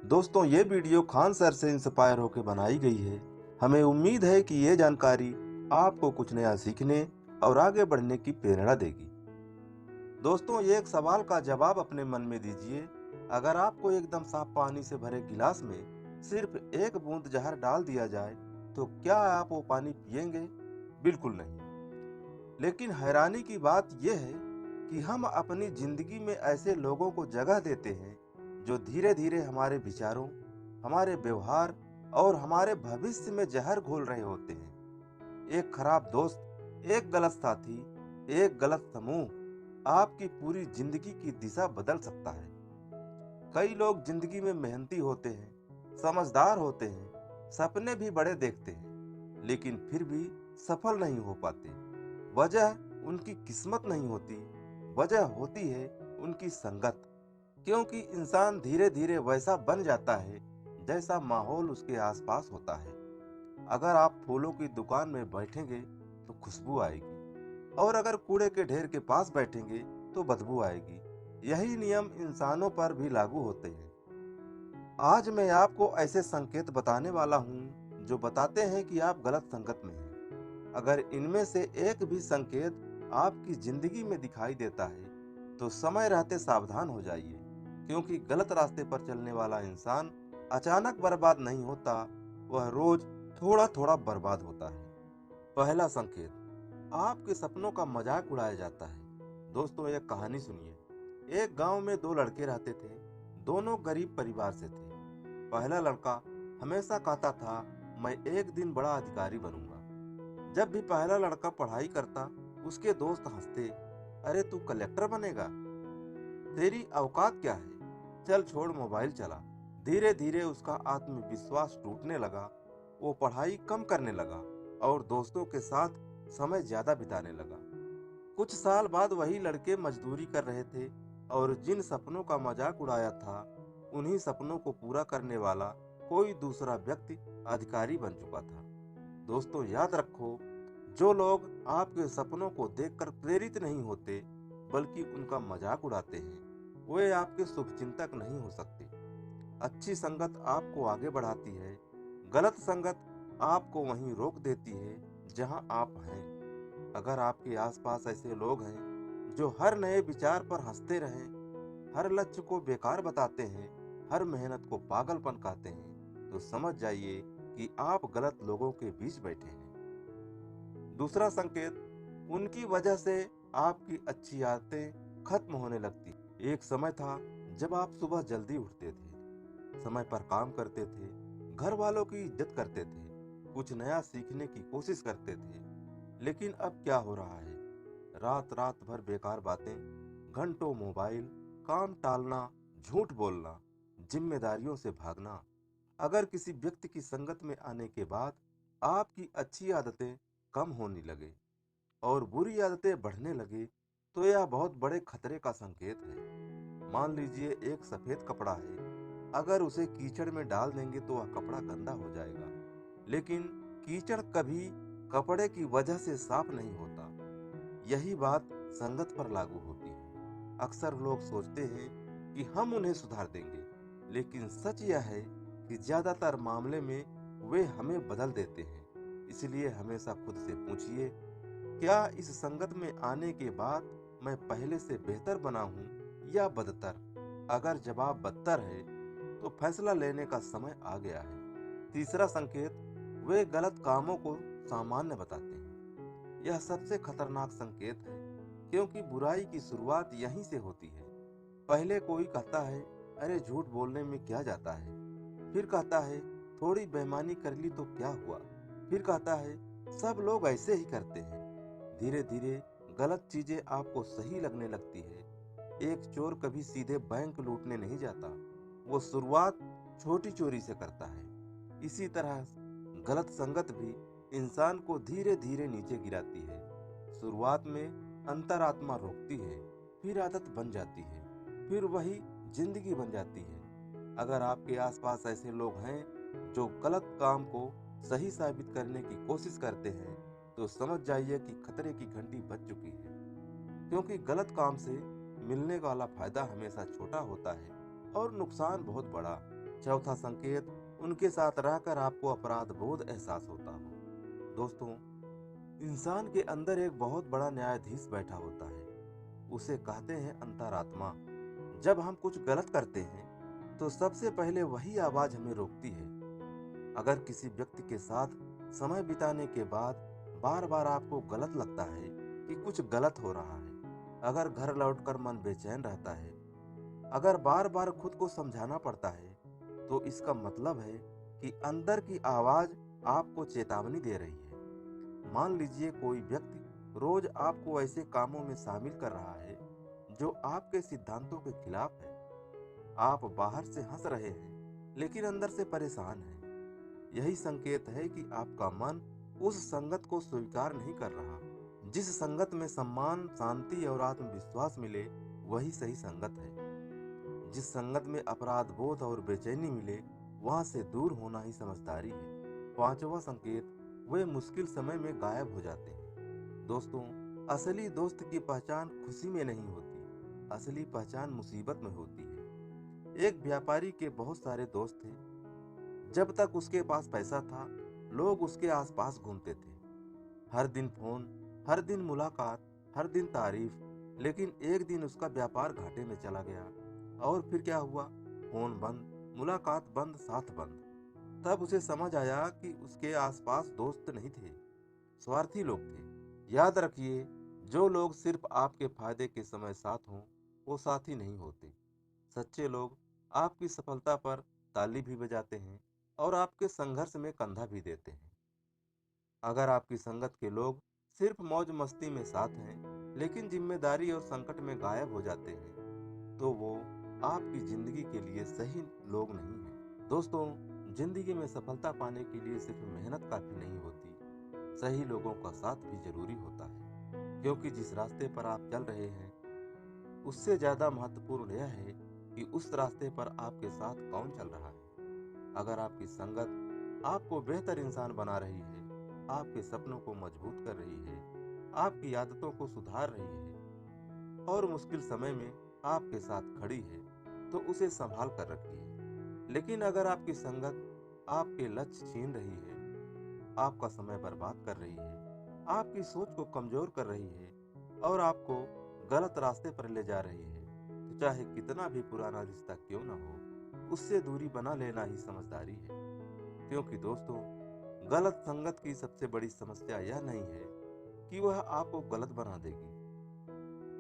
दोस्तों ये video Khan sir से इंस्पायर होकर बनाई गई है। हमें उम्मीद है कि ये जानकारी आपको कुछ नया सीखने और आगे बढ़ने की प्रेरणा देगी। दोस्तों ये एक सवाल का जवाब अपने मन में दीजिए। अगर आपको एकदम साफ पानी से भरे गिलास में सिर्फ एक बूंद जहर डाल दिया जाए तो क्या आप वो पानी पिएंगे? बिल्कुल नहीं। लेकिन हैरानी की बात यह है कि हम अपनी जिंदगी में ऐसे लोगों को जगह देते हैं जो धीरे धीरे हमारे विचारों, हमारे व्यवहार और हमारे भविष्य में जहर घोल रहे होते हैं। एक खराब दोस्त, एक गलत साथी, एक गलत समूह आपकी पूरी जिंदगी की दिशा बदल सकता है। कई लोग जिंदगी में मेहनती होते हैं, समझदार होते हैं, सपने भी बड़े देखते हैं, लेकिन फिर भी सफल नहीं हो पाते। वजह उनकी किस्मत नहीं होती, वजह होती है उनकी संगत। क्योंकि इंसान धीरे धीरे वैसा बन जाता है जैसा माहौल उसके आसपास होता है। अगर आप फूलों की दुकान में बैठेंगे तो खुशबू आएगी, और अगर कूड़े के ढेर के पास बैठेंगे तो बदबू आएगी। यही नियम इंसानों पर भी लागू होते हैं। आज मैं आपको ऐसे संकेत बताने वाला हूँ जो बताते हैं कि आप गलत संगत में हैं। अगर इनमें से एक भी संकेत आपकी जिंदगी में दिखाई देता है तो समय रहते सावधान हो जाइए, क्योंकि गलत रास्ते पर चलने वाला इंसान अचानक बर्बाद नहीं होता, वह रोज थोड़ा थोड़ा बर्बाद होता है। पहला संकेत, आपके सपनों का मजाक उड़ाया जाता है। दोस्तों एक कहानी सुनिए। एक गांव में दो लड़के रहते थे। दोनों गरीब परिवार से थे। पहला लड़का हमेशा कहता था, मैं एक दिन बड़ा अधिकारी बनूंगा। जब भी पहला लड़का पढ़ाई करता, उसके दोस्त हंसते, अरे तू कलेक्टर बनेगा, तेरी औकात क्या है, चल छोड़ मोबाइल चला। धीरे धीरे उसका आत्मविश्वास टूटने लगा। वो पढ़ाई कम करने लगा और दोस्तों के साथ समय ज्यादा बिताने लगा। कुछ साल बाद वही लड़के मजदूरी कर रहे थे, और जिन सपनों का मजाक उड़ाया था उन्हीं सपनों को पूरा करने वाला कोई दूसरा व्यक्ति अधिकारी बन चुका था। दोस्तों याद रखो, जो लोग आपके सपनों को देखकर प्रेरित नहीं होते बल्कि उनका मजाक उड़ाते हैं, वे आपके शुभचिंतक नहीं हो सकते। अच्छी संगत आपको आगे बढ़ाती है, गलत संगत आपको वहीं रोक देती है जहां आप हैं। अगर आपके आसपास ऐसे लोग हैं जो हर नए विचार पर हंसते रहें, हर लक्ष्य को बेकार बताते हैं, हर मेहनत को पागलपन कहते हैं, तो समझ जाइए कि आप गलत लोगों के बीच बैठे हैं। दूसरा संकेत, उनकी वजह से आपकी अच्छी आदतें खत्म होने लगती। एक समय था जब आप सुबह जल्दी उठते थे, समय पर काम करते थे, घर वालों की इज्जत करते थे, कुछ नया सीखने की कोशिश करते थे। लेकिन अब क्या हो रहा है? रात रात भर बेकार बातें, घंटों मोबाइल, काम टालना, झूठ बोलना, जिम्मेदारियों से भागना। अगर किसी व्यक्ति की संगत में आने के बाद आपकी अच्छी आदतें कम होने लगे और बुरी आदतें बढ़ने लगे, तो यह बहुत बड़े खतरे का संकेत है। मान लीजिए एक सफेद कपड़ा है, अगर उसे कीचड़ में डाल देंगे तो वह कपड़ा गंदा हो जाएगा, लेकिन कीचड़ कभी कपड़े की वजह से साफ नहीं होता। यही बात संगत पर लागू होती है। अक्सर लोग सोचते हैं कि हम उन्हें सुधार देंगे, लेकिन सच यह है कि ज्यादातर मामले में वे हमें बदल देते हैं। इसलिए हमेशा खुद से पूछिए, क्या इस संगत में आने के बाद मैं पहले से बेहतर बना हूँ या बदतर? अगर जवाब बदतर है तो फैसला लेने का समय आ गया है। तीसरा संकेत, वे गलत कामों को सामान्य बताते हैं। यह सबसे खतरनाक संकेत है, क्योंकि बुराई की शुरुआत यहीं से होती है। पहले कोई कहता है, अरे झूठ बोलने में क्या जाता है। फिर कहता है, थोड़ी बेईमानी कर ली तो क्या हुआ। फिर कहता है, सब लोग ऐसे ही करते हैं। धीरे धीरे गलत चीजें आपको सही लगने लगती है। एक चोर कभी सीधे बैंक लूटने नहीं जाता, वो शुरुआत छोटी चोरी से करता है। इसी तरह गलत संगत भी इंसान को धीरे धीरे नीचे गिराती है। शुरुआत में अंतरात्मा रोकती है, फिर आदत बन जाती है, फिर वही जिंदगी बन जाती है। अगर आपके आसपास ऐसे लोग हैं जो गलत काम को सही साबित करने की कोशिश करते हैं, तो समझ जाइए कि खतरे की घंटी बज चुकी है। क्योंकि गलत काम से मिलने वाला फायदा हमेशा छोटा होता है और नुकसान बहुत बड़ा। चौथा संकेत, उनके साथ रहकर आपको अपराध बोध एहसास होता हो। दोस्तों, इंसान के अंदर एक बहुत बड़ा न्यायाधीश बैठा होता है। उसे कहते हैं अंतरात्मा। जब हम कुछ गलत करते हैं तो सबसे पहले वही आवाज हमें रोकती है। अगर किसी व्यक्ति के साथ समय बिताने के बाद बार बार आपको गलत लगता है कि कुछ गलत हो रहा है, अगर घर लौटकर मन बेचैन रहता है, अगर बार बार खुद को समझाना पड़ता है, तो इसका मतलब है कि अंदर की आवाज आपको चेतावनी दे रही है। मान लीजिए कोई व्यक्ति रोज आपको ऐसे कामों में शामिल कर रहा है जो आपके सिद्धांतों के खिलाफ है। आप बाहर से हंस रहे हैं लेकिन अंदर से परेशान हैं। यही संकेत है कि आपका मन उस संगत को स्वीकार नहीं कर रहा। जिस संगत में सम्मान, शांति और आत्मविश्वास मिले, वही सही संगत है। जिस संगत में अपराध बोध और बेचैनी मिले, वहां से दूर होना ही समझदारी है। पांचवा संकेत, वे मुश्किल समय में गायब हो जाते हैं। दोस्तों, असली दोस्त की पहचान खुशी में नहीं होती, असली पहचान मुसीबत में होती है। एक व्यापारी के बहुत सारे दोस्त थे। जब तक उसके पास पैसा था, लोग उसके आसपास घूमते थे। हर दिन फोन, हर दिन मुलाकात, हर दिन तारीफ। लेकिन एक दिन उसका व्यापार घाटे में चला गया। और फिर क्या हुआ? फोन बंद, मुलाकात बंद, साथ बंद। तब उसे समझ आया कि उसके आसपास दोस्त नहीं थे, स्वार्थी लोग थे। याद रखिए, जो लोग सिर्फ आपके फायदे के समय साथ हों, वो साथी नहीं होते। सच्चे लोग आपकी सफलता पर ताली भी बजाते हैं और आपके संघर्ष में कंधा भी देते हैं। अगर आपकी संगत के लोग सिर्फ मौज मस्ती में साथ हैं, लेकिन जिम्मेदारी और संकट में गायब हो जाते हैं, तो वो आपकी जिंदगी के लिए सही लोग नहीं हैं। दोस्तों, जिंदगी में सफलता पाने के लिए सिर्फ मेहनत काफी नहीं होती, सही लोगों का साथ भी जरूरी होता है। क्योंकि जिस रास्ते पर आप चल रहे हैं, उससे ज्यादा महत्वपूर्ण यह है कि उस रास्ते पर आपके साथ कौन चल रहा है। अगर आपकी संगत आपको बेहतर इंसान बना रही है, आपके सपनों को मजबूत कर रही है, आपकी आदतों को सुधार रही है और मुश्किल समय में आपके साथ खड़ी है, तो उसे संभाल कर रखिए। लेकिन अगर आपकी संगत आपके लक्ष्य छीन रही है, आपका समय बर्बाद कर रही है, आपकी सोच को कमजोर कर रही है और आपको गलत रास्ते पर ले जा रही है, तो चाहे कितना भी पुराना रिश्ता क्यों ना हो, उससे दूरी बना लेना ही समझदारी है। क्योंकि दोस्तों, गलत संगत की सबसे बड़ी समस्या यह नहीं है कि वह आपको गलत बना देगी।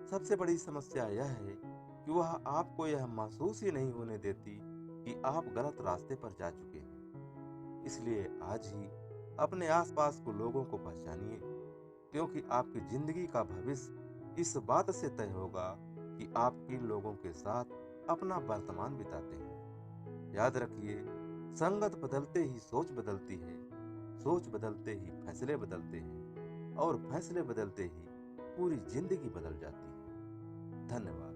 सबसे बड़ी समस्या यह है कि वह आपको यह महसूस ही नहीं होने देती कि आप गलत रास्ते पर जा चुके हैं। इसलिए आज ही अपने आसपास के लोगों को पहचानिए, क्योंकि आपकी जिंदगी का भविष्य इस बात से तय होगा कि आप किन लोगों के साथ अपना वर्तमान बिताते हैं। याद रखिए, संगत बदलते ही सोच बदलती है, सोच बदलते ही फैसले बदलते हैं और फैसले बदलते ही पूरी जिंदगी बदल जाती है। धन्यवाद।